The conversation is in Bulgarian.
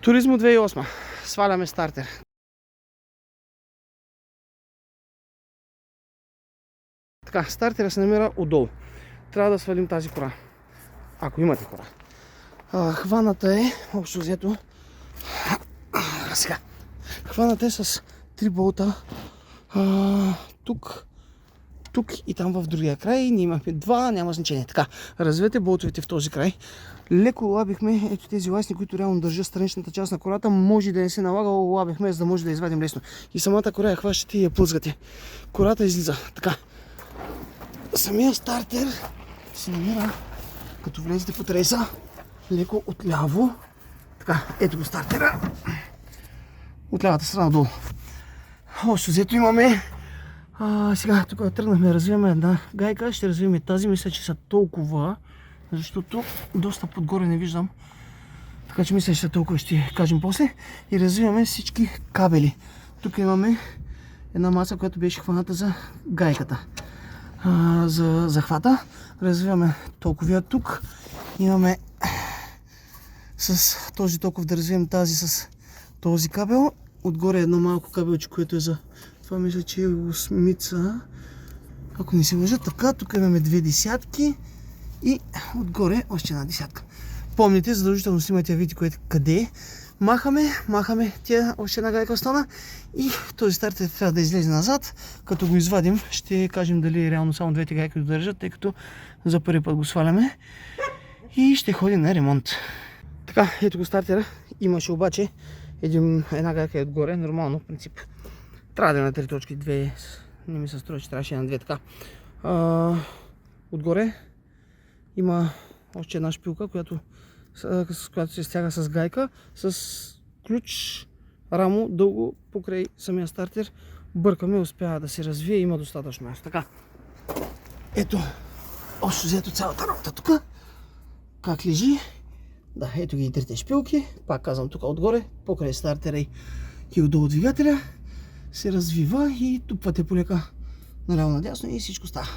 Туризмо 2008. Сваляме стартер. Така, стартера се намира отдолу. Трябва да свалим тази кора. Ако имате кора. Хваната е, общо взето, сега. Хваната е с 3 болта. Тук и там в другия край. Ние имахме 2, няма значение. Така, развете болтовете в този край. Леко лабихме, ето тези ласни, които реално държат страничната част на кората. Може да не се налага, лабихме, за да може да извадим лесно. И самата кора я хващате и я плъзгате. Кората излиза. Така. Самия стартер се намира, като влезете под рейса, леко отляво. Така, ето го стартера. От лявата страна долу. Общо взето имаме. Сега тук тръгнахме да развиваме една гайка. Ще развиваме тази. Мисля, че са толкова, защото доста подгоре не виждам. Така че мисля, че са толкова, ще кажем после. И развиваме всички кабели. Тук имаме една маса, която беше хваната за гайката. За захвата. Развиваме толкова тук. Имаме с този толкова да развием тази с този кабел. Отгоре едно малко кабелче, което е за... Това мисля, че е 8-ица. Ако не се лъжа, така. Тук имаме 2 десятки. И отгоре още една десятка. Помните, задължително снимайте да видите къде е. Махаме тя още една гайка остана. И този стартер трябва да излезе назад. Като го извадим, ще кажем дали реално само двете гайки го държат, тъй като за първи път го сваляме. И ще ходим на ремонт. Така, ето го стартера. Имаше обаче една гайка е отгоре, нормално, в принцип. Трябва да е на 3 точки, 2, не ми се струва, че трябваше на 2, така. Отгоре има още една шпилка, която се стяга с гайка, с ключ, рамо, дълго покрай самия стартер. Бъркаме, успява да се развие, има достатъчно място. Така, ето, общо взето цялата работа тук. Как лежи? Да, ето ги и 3 шпилки. Пак казвам, тук отгоре, покрай стартера и отдолу двигателя се развива и тупвате полека наляво надясно и всичко става.